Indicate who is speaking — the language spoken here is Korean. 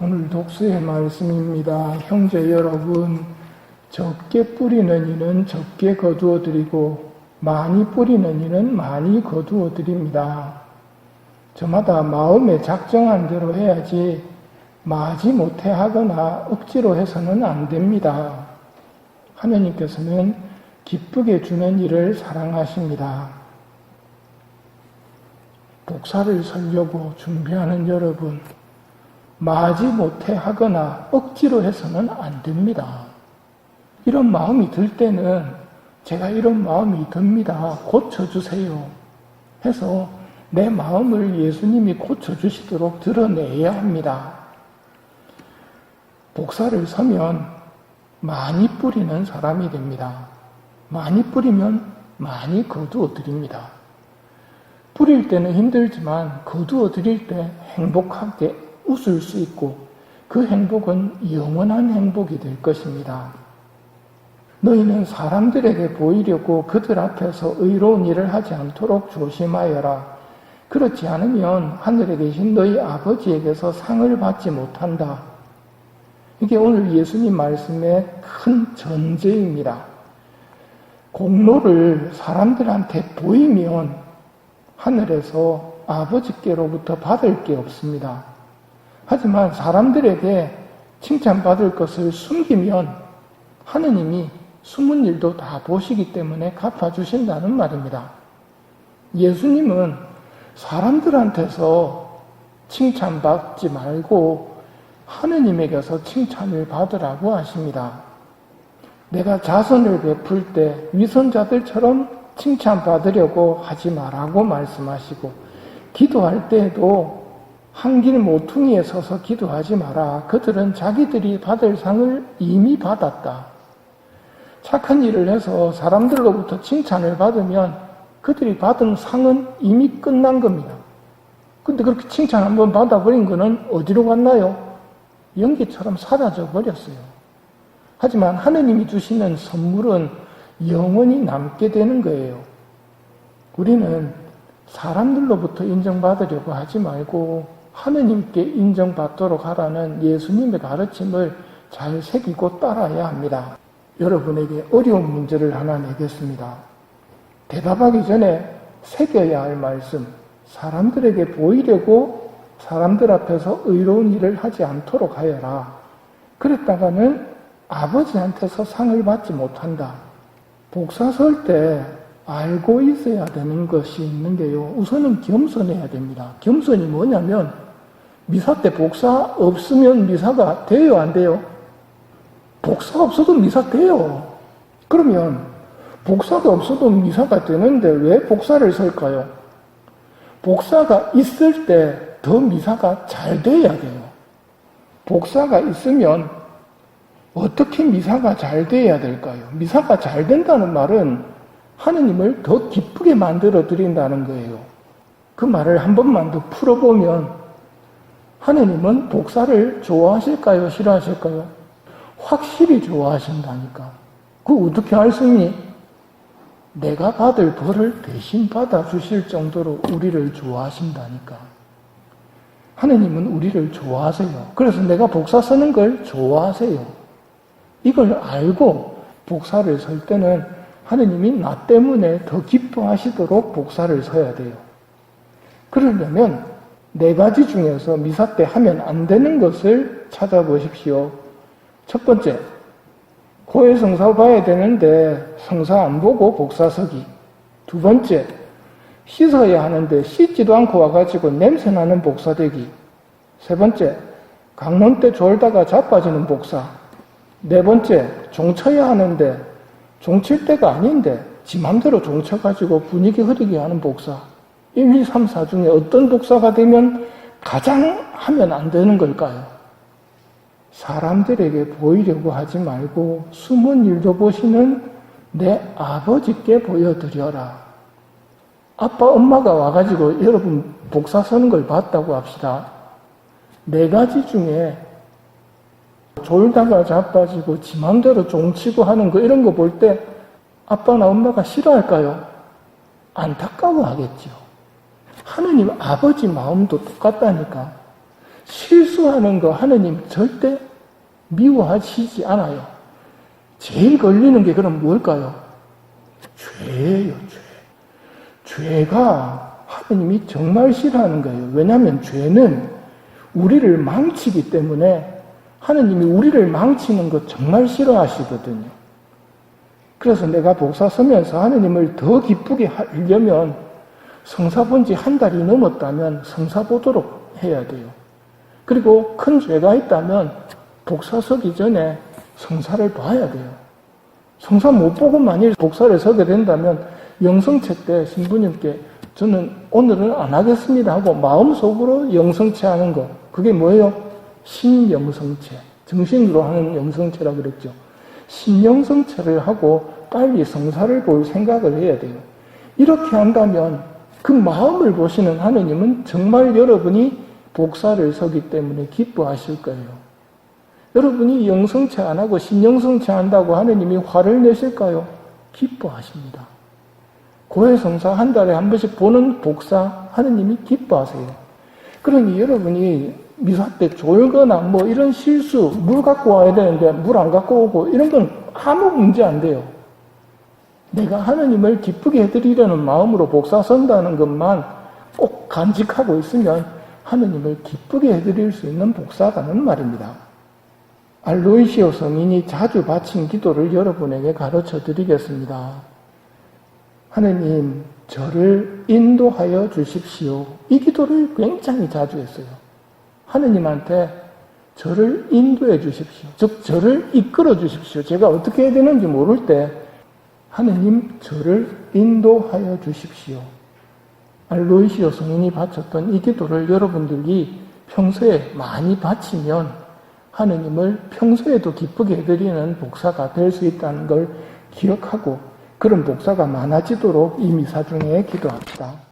Speaker 1: 오늘 독서의 말씀입니다. 형제 여러분, 적게 뿌리는 이는 적게 거두어 드리고 많이 뿌리는 이는 많이 거두어 드립니다. 저마다 마음에 작정한 대로 해야지 마지 못해 하거나 억지로 해서는 안 됩니다. 하느님께서는 기쁘게 주는 일을 사랑하십니다. 복사를 서려고 준비하는 여러분, 마지 못해 하거나 억지로 해서는 안 됩니다. 이런 마음이 들 때는 제가 이런 마음이 듭니다. 고쳐주세요. 해서 내 마음을 예수님이 고쳐주시도록 드러내야 합니다. 복사를 서면 많이 뿌리는 사람이 됩니다. 많이 뿌리면 많이 거두어 드립니다. 뿌릴 때는 힘들지만 거두어 드릴 때 행복하게 웃을 수 있고 그 행복은 영원한 행복이 될 것입니다. 너희는 사람들에게 보이려고 그들 앞에서 의로운 일을 하지 않도록 조심하여라. 그렇지 않으면 하늘에 계신 너희 아버지에게서 상을 받지 못한다. 이게 오늘 예수님 말씀의 큰 전제입니다. 공로를 사람들한테 보이면 하늘에서 아버지께로부터 받을 게 없습니다. 하지만 사람들에게 칭찬받을 것을 숨기면 하느님이 숨은 일도 다 보시기 때문에 갚아주신다는 말입니다. 예수님은 사람들한테서 칭찬받지 말고 하느님에게서 칭찬을 받으라고 하십니다. 내가 자선을 베풀 때 위선자들처럼 칭찬받으려고 하지 말라고 말씀하시고, 기도할 때에도 한길 모퉁이에 서서 기도하지 마라. 그들은 자기들이 받을 상을 이미 받았다. 착한 일을 해서 사람들로부터 칭찬을 받으면 그들이 받은 상은 이미 끝난 겁니다. 근데 그렇게 칭찬 한번 받아버린 거는 어디로 갔나요? 연기처럼 사라져 버렸어요. 하지만 하느님이 주시는 선물은 영원히 남게 되는 거예요. 우리는 사람들로부터 인정받으려고 하지 말고 하느님께 인정받도록 하라는 예수님의 가르침을 잘 새기고 따라야 합니다. 여러분에게 어려운 문제를 하나 내겠습니다. 대답하기 전에 새겨야 할 말씀, 사람들에게 보이려고 사람들 앞에서 의로운 일을 하지 않도록 하여라. 그랬다가는 아버지한테서 상을 받지 못한다. 복사 설 때 알고 있어야 되는 것이 있는 게요. 우선은 겸손해야 됩니다. 겸손이 뭐냐면 미사 때 복사 없으면 미사가 돼요, 안 돼요? 복사 없어도 미사 돼요. 그러면 복사가 없어도 미사가 되는데 왜 복사를 설까요? 복사가 있을 때 더 미사가 잘 돼야 돼요. 복사가 있으면 어떻게 미사가 잘 돼야 될까요? 미사가 잘 된다는 말은 하느님을 더 기쁘게 만들어 드린다는 거예요. 그 말을 한 번만 더 풀어보면 하느님은 복사를 좋아하실까요? 싫어하실까요? 확실히 좋아하신다니까. 그거 어떻게 알 수 있니? 내가 받을 벌을 대신 받아주실 정도로 우리를 좋아하신다니까. 하느님은 우리를 좋아하세요. 그래서 내가 복사 쓰는 걸 좋아하세요. 이걸 알고 복사를 설 때는 하느님이 나 때문에 더 기뻐하시도록 복사를 서야 돼요. 그러려면 4가지 중에서 미사 때 하면 안 되는 것을 찾아보십시오. 첫 번째, 고해 성사 봐야 되는데 성사 안 보고 복사 서기. 두 번째, 씻어야 하는데 씻지도 않고 와가지고 냄새나는 복사되기. 세 번째, 강론 때 졸다가 자빠지는 복사. 네 번째, 종쳐야 하는데 종칠 때가 아닌데 지 맘대로 종쳐가지고 분위기 흐리게 하는 복사. 1, 2, 3, 4 중에 어떤 복사가 되면 가장 하면 안 되는 걸까요? 사람들에게 보이려고 하지 말고 숨은 일도 보시는 내 아버지께 보여드려라. 아빠, 엄마가 와가지고 여러분 복사 서는 걸 봤다고 합시다. 4가지 중에 졸다가 자빠지고 지 맘대로 종치고 하는 거 이런 거 볼 때 아빠나 엄마가 싫어할까요? 안타까워하겠죠. 하느님 아버지 마음도 똑같다니까. 실수하는 거 하느님 절대 미워하시지 않아요. 제일 걸리는 게 그럼 뭘까요? 죄예요, 죄. 죄가 하느님이 정말 싫어하는 거예요. 왜냐하면 죄는 우리를 망치기 때문에 하느님이 우리를 망치는 거 정말 싫어하시거든요. 그래서 내가 복사 서면서 하느님을 더 기쁘게 하려면 성사 본 지 한 달이 넘었다면 성사 보도록 해야 돼요. 그리고 큰 죄가 있다면 복사 서기 전에 성사를 봐야 돼요. 성사 못 보고 만일 복사를 서게 된다면 영성체 때 신부님께 저는 오늘은 안 하겠습니다 하고 마음속으로 영성체 하는 거, 그게 뭐예요? 신영성체, 정신으로 하는 영성체라고 그랬죠. 신영성체를 하고 빨리 성사를 볼 생각을 해야 돼요. 이렇게 한다면 그 마음을 보시는 하느님은 정말 여러분이 복사를 서기 때문에 기뻐하실 거예요. 여러분이 영성체 안 하고 신영성체 한다고 하느님이 화를 내실까요? 기뻐하십니다. 고해성사 한 달에 한 번씩 보는 복사 하느님이 기뻐하세요. 그러니 여러분이 미사 때 졸거나 뭐 이런 실수, 물 갖고 와야 되는데 물 안 갖고 오고 이런 건 아무 문제 안 돼요. 내가 하느님을 기쁘게 해드리려는 마음으로 복사 선다는 것만 꼭 간직하고 있으면 하느님을 기쁘게 해드릴 수 있는 복사라는 말입니다. 알로이시오 성인이 자주 바친 기도를 여러분에게 가르쳐 드리겠습니다. 하느님, 저를 인도하여 주십시오. 이 기도를 굉장히 자주 했어요. 하느님한테 저를 인도해 주십시오. 즉, 저를 이끌어 주십시오. 제가 어떻게 해야 되는지 모를 때 하느님, 저를 인도하여 주십시오. 알로이시오 성인이 바쳤던 이 기도를 여러분들이 평소에 많이 바치면 하느님을 평소에도 기쁘게 해드리는 복사가 될 수 있다는 걸 기억하고 그런 복사가 많아지도록 이 미사 중에 기도합시다.